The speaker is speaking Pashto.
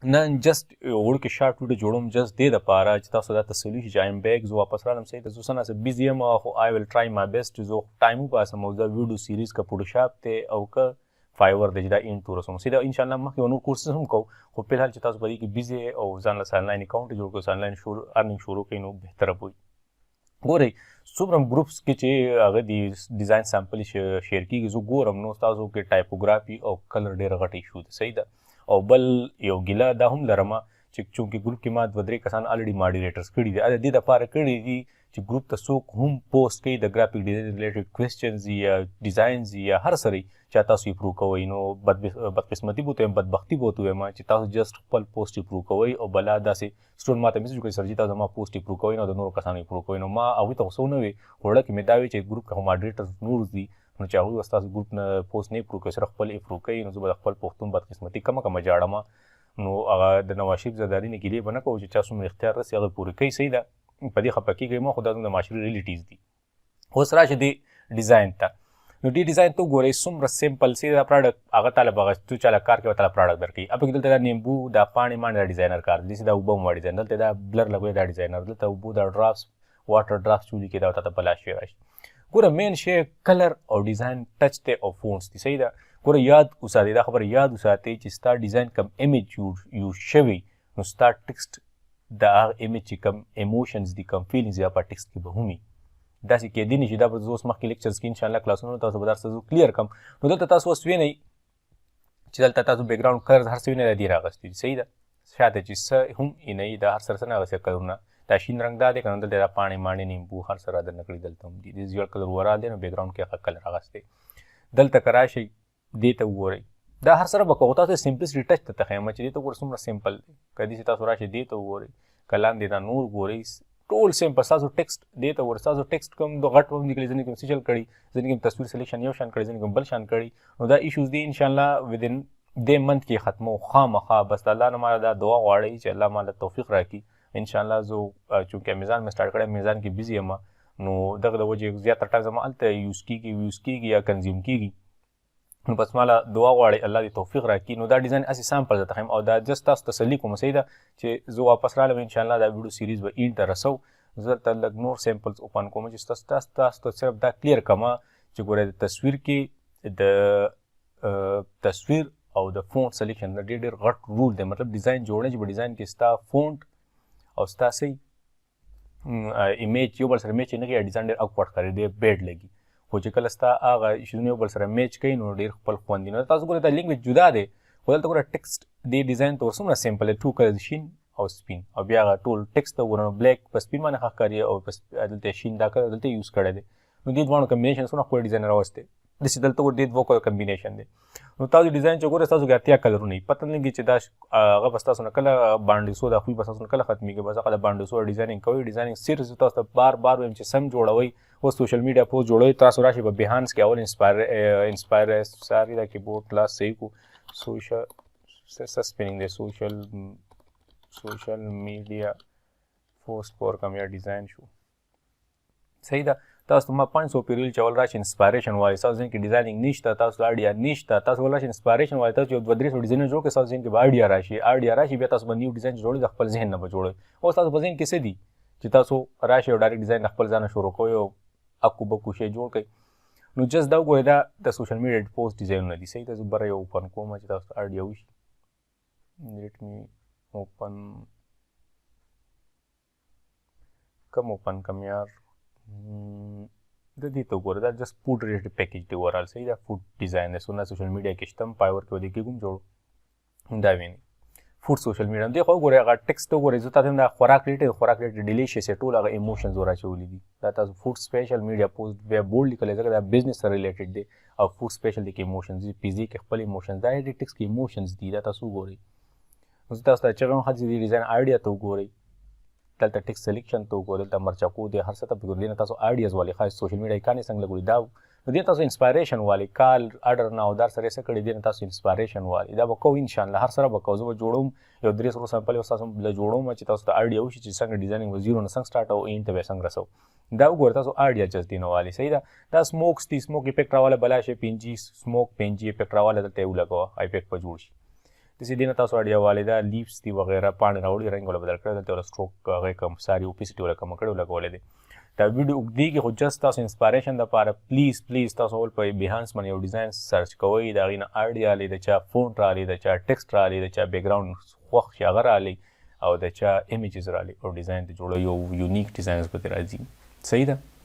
نن جست وړوکی شارټ ویډیو جوړوم جست دې دپاره چې تاسو دا تسلي شي چې آیم بیک زه واپس رالم صحیح ده زه اوس هسې بیزي یم خو آی ویل ټرای مای بیسټ چې زه ټایم وباسم او دا ویډیو سیریز که فوټوشاپ دی او که فایور دی چې دا اینډ ته ورسوم صحیح ده انشاءالله مخکې به نور کورسز هم کوو خو فلحال چې تاسو په دې کې بیزي او ځان له آنلاین اکاونټ جوړ کړو آنلاین ارنینګ شروع کړئ نو بهتره به وي ګورئ څومره ګروپس کې چې هغه د ډیزاین سامپل شیر کېږي زه ګورم نو ستاسو کې ټایپوګرافي او کلر ډېره غټه ایشو ده صحیح ده او بل یو ګیله دا هم لرمه چې چونکې ګروپ کې ما دوه درې کسان الریډي ماډریټرز کړي دي د دې دپاره کړي دي چې ګروپ ته څوک هم پوسټ کوي د ګرافیک ډیزاین ریلیټډ کوېسچنز یا ډیزاینز یا هر څه چې تاسو امپروو کوئ نو بدقسمتي به ورته وایم بدبختي به ورته وایم چې تاسو جسټ خپل پوسټ امپروو کوئ او بلا داسې سټوډنټ ما ته میسج وکړي سر جي تاسو زما پوسټ امپروو کوئ نو د نورو کسانو امپروو کوئ نو ما هغوی ته خو څه ونه وي وړه کې مې دا وي چې ګروپ کې خو ماډریټرز نور دي نو چې هغوی به ستاسو ګروپ نه پوسټ نه امپروو کوي صرف خپل امپروو کوي نو زه به د خپل پښتون بدقسمتي کمه جاړمه نو هغه د نواز شریف زرداري نه ګیلې به نه کوو چې چا څومره اختیار رسي هغه پورې کوي صحیح ده په دې خفه کېږئ مه خو دا زموږ د معاشري ریلیټیز دي اوس راشي دې ډیزاین ته نو دې ډیزاین ته وګورئ څومره سمپل سي دا پروډکټ هغه تاله به هغه تو چاله کار کوي تاله پروډکټ درکوي اب کې دلته دا نیمبو دا پاڼې ماڼې دا ډیزاینر کار دی دا اوبه هم ډیزاین دلته دا بلر لګوي دا ډیزاینر دلته اوبو دا ډراپس واټر ډراپس چولي کې دا ورته په لاس شی راشي ګوره مین شی کلر او ډیزاین ټچ دی او فونټس دي صحیح ده ګوره یاد وساتئ دا خبره یاد وساتئ چې ستا ډیزاین کم ایمیج یوز شوی نو ستا ټکسټ د هغه ایمیج چې کم ایموشنز دي کم فیلینګز یا په ټکسټ کې به هم وي داسې کېدی نه چې دا به زه اوس مخکې لیکچرز کې انشاءالله کلاسونو تاسو به دا څه کلیر کړم نو دلته تاسو اوس وینئ چې دلته تاسو بیکګراوند کلرز هر څه وینئ دا دې راغستي دي صحیح ده شاته چې څه هم وینئ دا هر سره څه نه اغوستي کلرونه دا شین رنګ دا دی که نه دلته دا پاڼې ماڼې نیمبو هر څه رادننه کړي دلته هم دي د زیړ کلر ورال دی نو بیکګراوند کې هغه کلر اغوستی دلته که راشئ دې ته وګورئ دا هر سره به کوو تاسو سمپلسټي ټچ ته تخیم چې دې ته وګورئ څومره سمپل دی که داسې تاسو راشئ دې ته وګورئ که لاندې دا نور ګورئ ټول سمپل ستاسو ټکسټ دې ته وګورئ ستاسو ټکسټ کوم د غټ هم لیکلی ځینې کوم سیچل کړي ځینې کوم تصویر سلیکشن یو شان کړي ځینې کوم بل شان کړي نو دا ایشوز دي انشاءالله ودین دې منت کې ختمو خامخا بس د الله نه ماله دا دعا غواړئ چې الله ماله توفیق راکړي انشاءالله زه چونکې میزان مې سټارټ کړی میزان کې بیزي یم نو دغه د وجې زیاتره ټایم زما هلته یوز کېږي یا کنزیوم کېږي نو بس ماله دعا غواړئ الله دې توفیق راکړي نو دا ډیزاین هسې سامپل درته ښیم او دا جست تاسو تسلي کوم صحیح ده چې زه واپس رالم انشاءالله دا ویډیو سیریز به اینډ ته رسو زه دلته لږ نور سیمپلز اوپن کوم چې تاسو ته صرف دا کلیر کړمه چې ګورئ د تصویر کې د تصویر او د فونټ سلیکشن دا ډېر غټ رول دی مطلب ډیزاین جوړی چې په ډیزاین کې ستا فونټ او ستا صحیح ایمیج یو بل سره میچ نه کوي ډیزاین ډېر اکورډ ښکاري ډېر بیډ لګي خو چې کله ستا هغه ایشوزونه یو بل سره میچ کوي نو ډېر خپل خوند دي نو تاسو ګورئ دا لینګویج جدا دی خو دلته ګوره ټکسټ دې ډیزاین ته څومره سمپل دی ټو کلر شین او سپین او بیا هغه ټول ټکسټ ته وګورئ نو بلیک په سپین باندې ښه ښکاري او دلته شین دا کلر دلته یوز کړی دی نو دې دواړو کمبینیشن څومره ښکلی ډیزاین راوستی داسې دلته ګوره دې دوه کمبینیشن دی نو تاسو ډیزاین چې ګورئ ستاسو کې اتیا کلرونه وي پته نه لګي چې دا هغه به ستاسو نه کله بانډیسو دا خوی به ستاسو نه کله ختمېږي بس هغه د بانډیسو ډیزاینینګ کوئ ډیزاینینګ صرف تاسو ته بار وایم چې سم جوړوئ اوس سوشل میډیا پوسټ جوړوئ تاسو راشئ په بهانس کې اول انسپایر ساري دا کیبورډ کلاس صحیح کو سوشل سپینینګ دی سوشل میډیا پوسټ فور کم یا ډیزاین شو صحیح ده تاسو ته ما 500 پیریل چې اول راشي انسپایریشن وایي ستاسو ذهن کې ډیزاینینګ نشته تاسو اړیا نشته تاسو ول راشي انسپایریشن وایي تاسو یو 200 ډیزاین جوړ کړئ ستاسو ذهن کې به اړیا راشي بیا تاسو باندې یو ډیزاین جوړوي د خپل ذهن نه به جوړوي اوس تاسو په ذهن کې څه دي چې تاسو راشي او ډایرکټ ډیزاین خپل ځان شروع کوئ او اکو بکو شی جوړ کړئ نو جست دا وګورئ دا د سوشل میډیا پوسټ ډیزاینونه دي صحیح ده زه بره یو اوپن کوم چې تاسو ته اړیا وشي لیټ می اوپن کم اوپن کم یار د دې ته وګوره دا جست فوډ ریلیټډ پیکیج دی اوورال صحیح ده فوډ ډیزاین دی څومره سوشل میډیا کې شته پایور کې ودې کې کوم جوړ دا ویني فوډ سوشل میډیا دی خو وګورئ هغه ټکسټ وګورئ زه تاسو ته دا خوراک ریلیټډ ډیلیشیس ټول هغه ایموشنز ورچولي دي دا تاسو فوډ سپیشل میډیا پوسټ بیا بولډ لیکلی ځکه دا بزنس سره ریلیټډ دی او فوډ سپیشل دی کې ایموشنز دي پیزي کې خپل ایموشنز دا ټکسټ کې ایموشنز دي دا تاسو وګورئ اوس تاسو ته چې کوم هڅې دي ډیزاین آیډیا ته وګورئ دلته ټکسټ سلیکشن ته وګورئ دلته مرچکو دی هر څه ته وګورئ نه تاسو آیډیاز والی خاص سوشل میډیا کانې څنګه لګولي دا نو دې تاسو انسپایریشن والی کال اډر نه او در سره څه کړي دي تاسو انسپایریشن والی دا به کوو انشاءالله هر سره به کوو زه به جوړوم یو 300 سمپل تاسو له جوړوم چې تاسو ته آیډیا وشي چې څنګه ډیزاینینګ و زیرو نه څنګه سټارټ او اینډ ته به څنګه رسو دا وګورئ تاسو آیډیا جست دی نو والی صحیح ده دا سموکس دی سموک افیکټ راواله بلا شي پینجی سموک پینجی افیکټ راواله دلته یو لګوه افیکټ په جوړ شي داسې دې نه تاسو اړ یووالی دا لیفس دي وغیره پاڼې راوړي رنګ ولا بدل کړی دلته ولا سټروک هغې کم ساري اوپیسټي ولا کمه کړې لګولی دی دا ویډیو اوږدېږي خو جست تاسو انسپایریشن دپاره پلیز تاسو اول په بیهانس باندې یو ډیزاین سرچ کوئ د هغې نه ارټ رالی د چا فونټ رالی د چا ټکسټ رالی د چا بیکګراؤنډ خوښ شي هغه رالی او د چا امیجز رالی او ډیزاین ته جوړوي او یونیک ډیزاینز پکې راځي صحیح ده